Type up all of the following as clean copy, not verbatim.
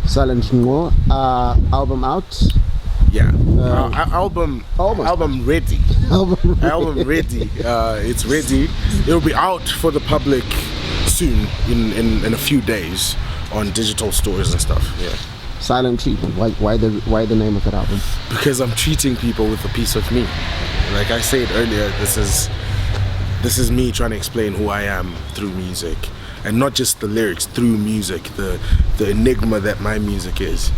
Sylent Nqo, album out. Yeah, album ready. Album ready. It's ready. It'll be out for the public soon in a few days on digital stores and stuff. Yeah. Silent treatment. Why the name of that album? Because I'm treating people with a piece of me. Like I said earlier, this is me trying to explain who I am through music, and not just the lyrics, through music, the enigma that my music is,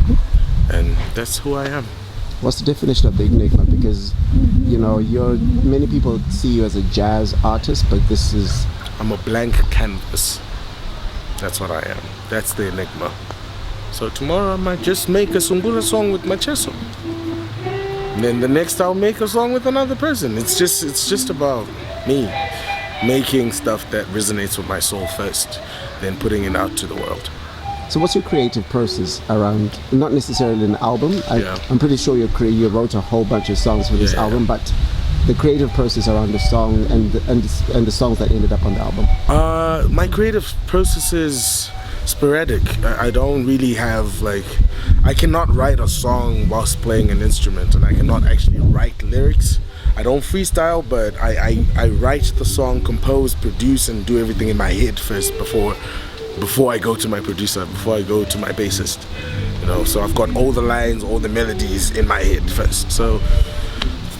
and that's who I am. What's the definition of the enigma? Because many people see you as a jazz artist, but I'm a blank canvas. That's what I am. That's the enigma. So tomorrow I might just make a Sungula song with Macheso. And then the next I'll make a song with another person. It's just about me making stuff that resonates with my soul first, then putting it out to the world. So what's your creative process around, not necessarily an album? I'm pretty sure you wrote a whole bunch of songs for this album, but the creative process around the song and the songs that ended up on the album. My creative process is sporadic. I don't really have I cannot write a song whilst playing an instrument, and I cannot actually write lyrics. I don't freestyle, but I write the song, compose, produce, and do everything in my head first before I go to my producer, before I go to my bassist. So I've got all the lines, all the melodies in my head first. So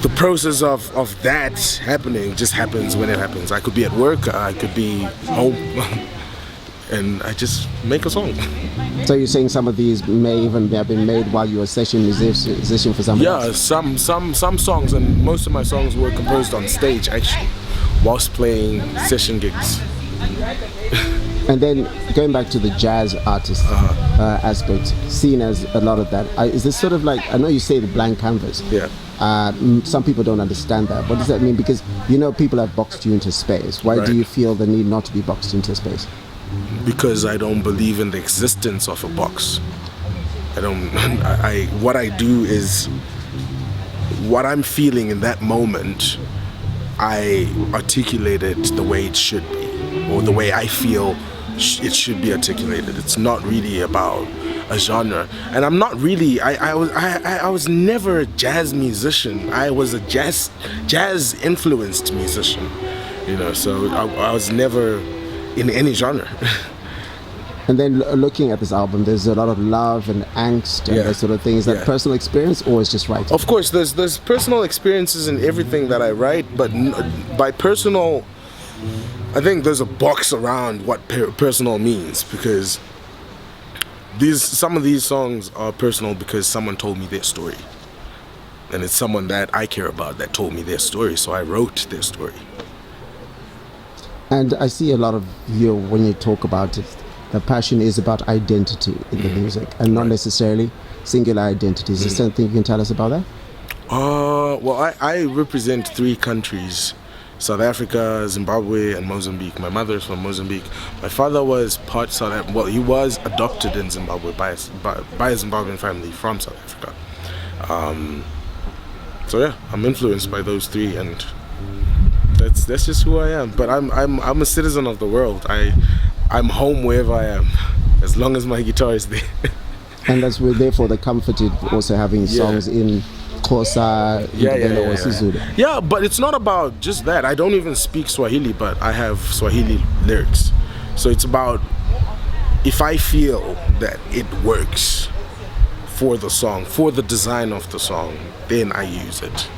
the process of that happening just happens when it happens. I could be at work, I could be home, and I just make a song. So you're saying some of these may even have been made while you were session musician for somebody else? Yeah, some songs, and most of my songs were composed on stage actually, whilst playing session gigs. And then going back to the jazz artist aspect, seen as a lot of that, is this sort of like, I know you say the blank canvas. Yeah. Some people don't understand that. What does that mean? Because people have boxed you into space. Why do you feel the need not to be boxed into space? Because I don't believe in the existence of a box. What I do is, what I'm feeling in that moment, I articulate it the way it should be, or the way I feel it should be articulated. It's not really about a genre, and I'm not really. I was never a jazz musician. I was a jazz influenced musician. So I was never in any genre. And then looking at this album, there's a lot of love and angst and that sort of thing. Is that personal experience, or is just writing? Of course, there's personal experiences in everything that I write, but by personal, I think there's a box around what personal means, because some of these songs are personal because someone told me their story, and it's someone that I care about that told me their story, so I wrote their story. And I see a lot of you, when you talk about it, the passion is about identity in the music, and not necessarily singular identities. Is there something you can tell us about that? Well, I represent 3 countries: South Africa, Zimbabwe, and Mozambique. My mother is from Mozambique. My father was part South African. Well, he was adopted in Zimbabwe by a Zimbabwean family from South Africa. So yeah, I'm influenced by those 3, and that's just who I am. But I'm a citizen of the world. I'm home wherever I am, as long as my guitar is there. And that's where, therefore, the comfort in also having songs in Xhosa, or Sizulu. Yeah, but it's not about just that. I don't even speak Swahili, but I have Swahili lyrics. So it's about, if I feel that it works for the song, for the design of the song, then I use it.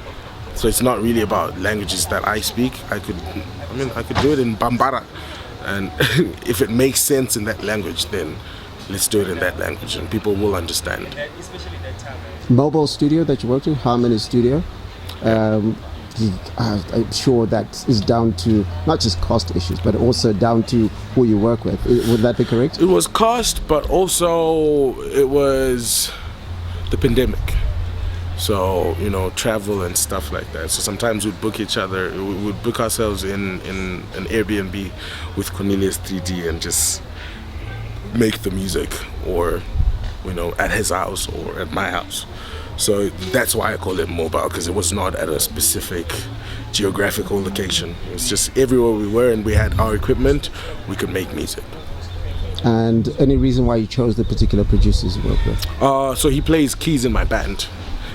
So it's not really about languages that I speak. I could do it in Bambara, and if it makes sense in that language, then let's do it in that language, and people will understand. Mobile studio that you worked in, Harmony Studio, I'm sure that is down to not just cost issues, but also down to who you work with. Would that be correct? It was cost, but also it was the pandemic. So, travel and stuff like that. So sometimes we'd book each other, we'd book ourselves in an Airbnb with Cornelius 3D and just make the music, or, at his house or at my house. So that's why I call it mobile, because it was not at a specific geographical location. It was just everywhere we were, and we had our equipment, we could make music. And any reason why you chose the particular producers you work with? So he plays keys in my band,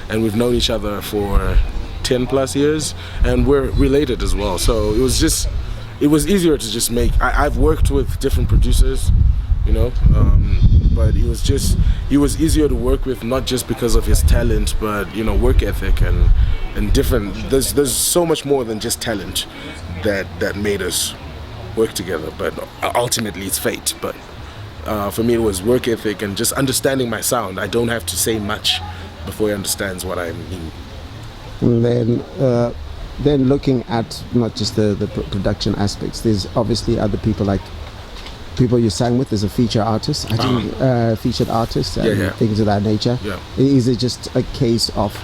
and we've known each other for 10 plus years, and we're related as well. So it was easier to just make. I've worked with different producers, you know, but he was easier to work with, not just because of his talent, but, you know, work ethic and different. There's so much more than just talent that made us work together. But ultimately, it's fate. But for me, it was work ethic and just understanding my sound. I don't have to say much before he understands what I mean. And then looking at not just the production aspects, there's obviously other people, like people you sang with. There's a feature artist, featured artists and things of that nature. Yeah. Is it just a case of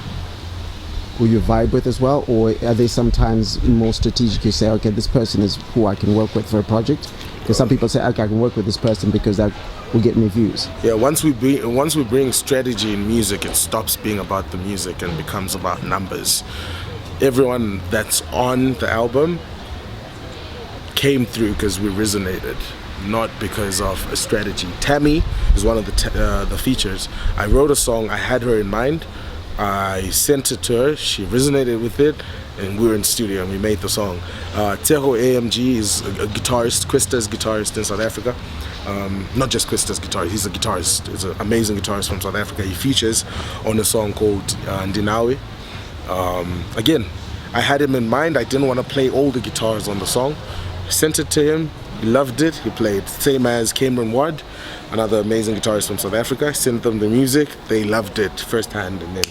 who you vibe with as well, or are they sometimes more strategic? You say, okay, this person is who I can work with for a project. Because some people say, okay, I can work with this person because that will get me views. Yeah, once we bring strategy in music, it stops being about the music and becomes about numbers. Everyone that's on the album came through because we resonated, not because of a strategy. Tammy is one of the features. I wrote a song, I had her in mind, I sent it to her, she resonated with it, and we were in studio and we made the song. Teho AMG is a guitarist, Quista's guitarist in South Africa. Not just Quista's guitarist, he's a guitarist. He's an amazing guitarist from South Africa. He features on a song called Ndinawe. Again, I had him in mind. I didn't want to play all the guitars on the song. Sent it to him, he loved it, he played. Same as Cameron Ward, another amazing guitarist from South Africa. Sent them the music, they loved it firsthand, and then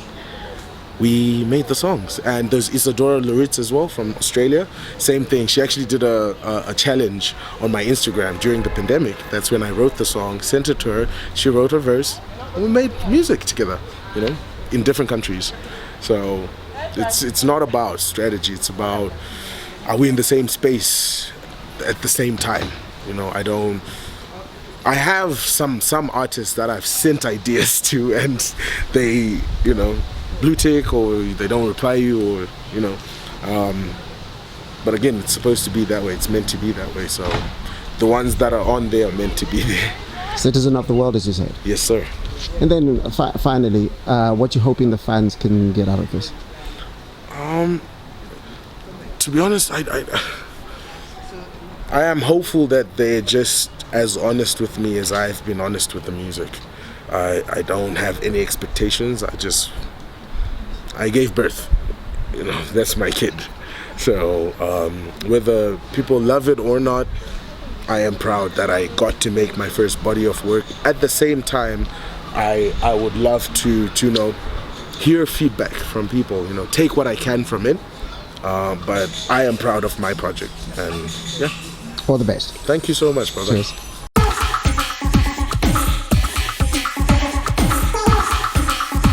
we made the songs. And there's Isadora Luritz as well from Australia. Same thing, she actually did a challenge on my Instagram during the pandemic. That's when I wrote the song, sent it to her, she wrote her verse, and we made music together, you know, in different countries. So it's not about strategy, it's about, are we in the same space at the same time? You know, I have some artists that I've sent ideas to and they, you know, blue tick, or they don't reply you, or, you know, but again, it's supposed to be that way, it's meant to be that way. So the ones that are on there are meant to be there. Citizen of the world, as you said. Yes, sir. And then finally, what you hoping the fans can get out of this? To be honest, I am hopeful that they're just as honest with me as I've been honest with the music. I don't have any expectations. I gave birth, you know, that's my kid. So whether people love it or not, I am proud that I got to make my first body of work. At the same time, I would love to you know, hear feedback from people, you know, take what I can from it. But I am proud of my project, and yeah. All the best. Thank you so much, brother. Cheers.